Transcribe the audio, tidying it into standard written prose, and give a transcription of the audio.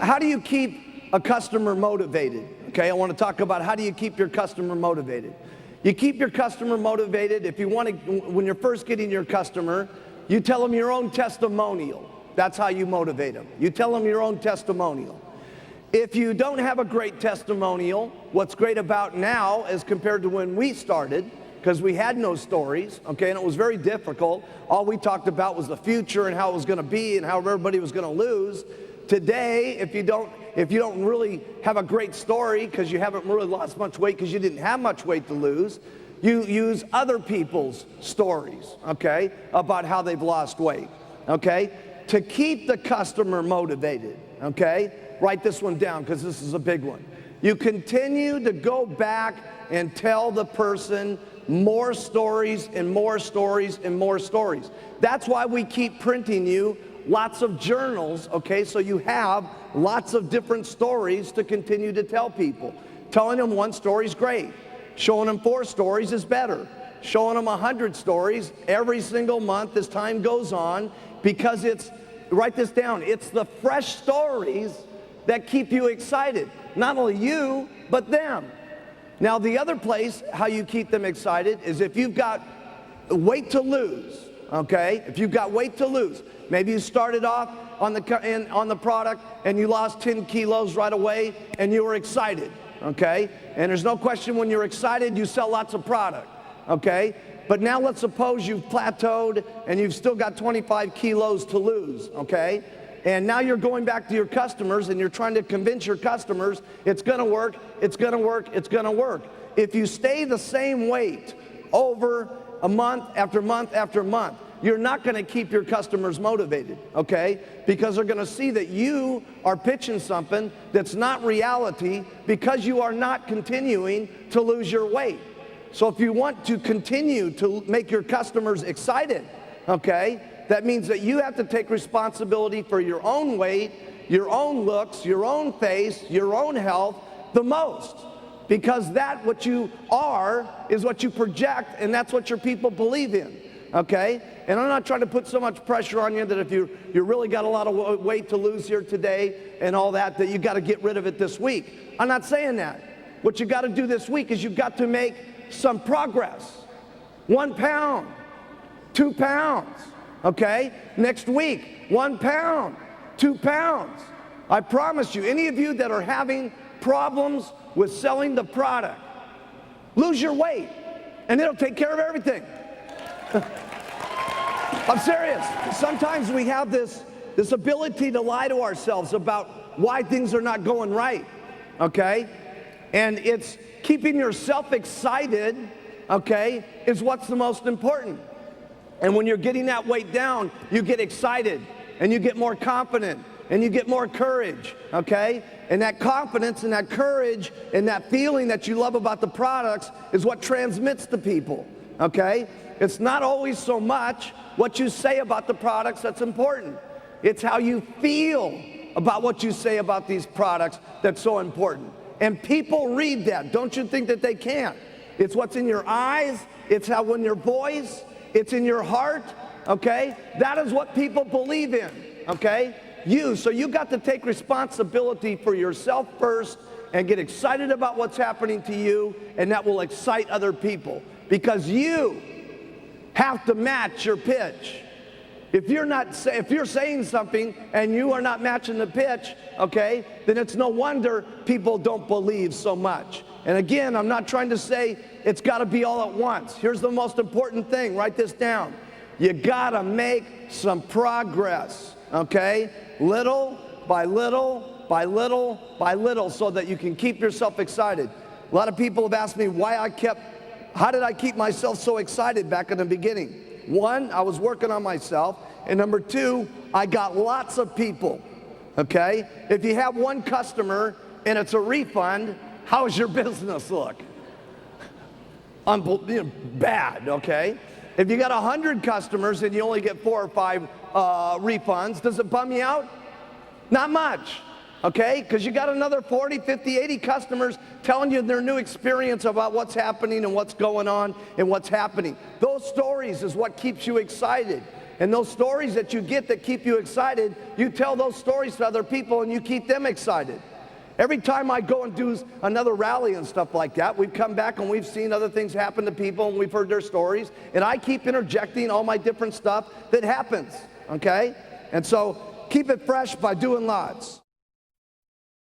How do you keep a customer motivated? Okay, I want to talk about how do you keep your customer motivated. You keep your customer motivated if you want to, when you're first getting your customer, you tell them your own testimonial. That's how you motivate them. You tell them your own testimonial. If you don't have a great testimonial, what's great about now as compared to when we started, because we had no stories, okay, and it was very difficult. All we talked about was the future and how it was going to be and how everybody was going to lose. Today, if you don't really have a great story because you haven't really lost much weight because you didn't have much weight to lose, you use other people's stories, okay, about how they've lost weight, okay, to keep the customer motivated, okay? Write this one down because this is a big one. You continue to go back and tell the person more stories and more stories and more stories. That's why we keep printing you lots of journals, okay, so you have lots of different stories to continue to tell people. Telling them one story is great. Showing them 4 stories is better. Showing them 100 stories every single month as time goes on, because it's, write this down, it's the fresh stories that keep you excited. Not only you, but them. Now the other place how you keep them excited is if you've got weight to lose, okay? If you've got weight to lose, maybe you started off on the product and you lost 10 kilos right away and you were excited, okay? And there's no question when you're excited, you sell lots of product, okay? But now let's suppose you've plateaued and you've still got 25 kilos to lose, okay? And now you're going back to your customers and you're trying to convince your customers it's gonna work, it's gonna work, it's gonna work. If you stay the same weight over a month after month after month, you're not gonna keep your customers motivated, okay? Because they're gonna see that you are pitching something that's not reality because you are not continuing to lose your weight. So if you want to continue to make your customers excited, okay, that means that you have to take responsibility for your own weight, your own looks, your own face, your own health the most. Because that what you are is what you project, and that's what your people believe in, okay? And I'm not trying to put so much pressure on you that if you really got a lot of weight to lose here today and all that you got to get rid of it this week. I'm not saying that. What you got to do this week is you've got to make some progress. 1 pound, 2 pounds. Okay, next week, 1 pound, 2 pounds. I promise you, any of you that are having problems with selling the product, lose your weight and it'll take care of everything. I'm serious. Sometimes we have this ability to lie to ourselves about why things are not going right, okay? And it's keeping yourself excited, okay, is what's the most important. And when you're getting that weight down, you get excited and you get more confident and you get more courage, okay? And that confidence and that courage and that feeling that you love about the products is what transmits to people, okay? It's not always so much what you say about the products that's important. It's how you feel about what you say about these products that's so important. And people read that. Don't you think that they can't? It's what's in your eyes. It's how in your voice. It's in your heart, okay? That is what people believe in, okay? So you got to take responsibility for yourself first and get excited about what's happening to you, and that will excite other people because you have to match your pitch. If you're saying something and you are not matching the pitch, okay, then it's no wonder people don't believe so much. And again, I'm not trying to say it's got to be all at once. Here's the most important thing. Write this down. You got to make some progress, okay? Little by little by little by little so that you can keep yourself excited. A lot of people have asked me how did I keep myself so excited back in the beginning? 1, I was working on myself. And number 2, I got lots of people, okay? If you have 1 customer and it's a refund, how's your business look? Bad, okay? If you got 100 customers and you only get 4 or 5 refunds, does it bum you out? Not much, okay? Because you got another 40, 50, 80 customers telling you their new experience about what's happening and what's going on and what's happening. Those stories is what keeps you excited. And those stories that you get that keep you excited, you tell those stories to other people and you keep them excited. Every time I go and do another rally and stuff like that, we've come back and we've seen other things happen to people and we've heard their stories, and I keep interjecting all my different stuff that happens, okay? And so keep it fresh by doing lots.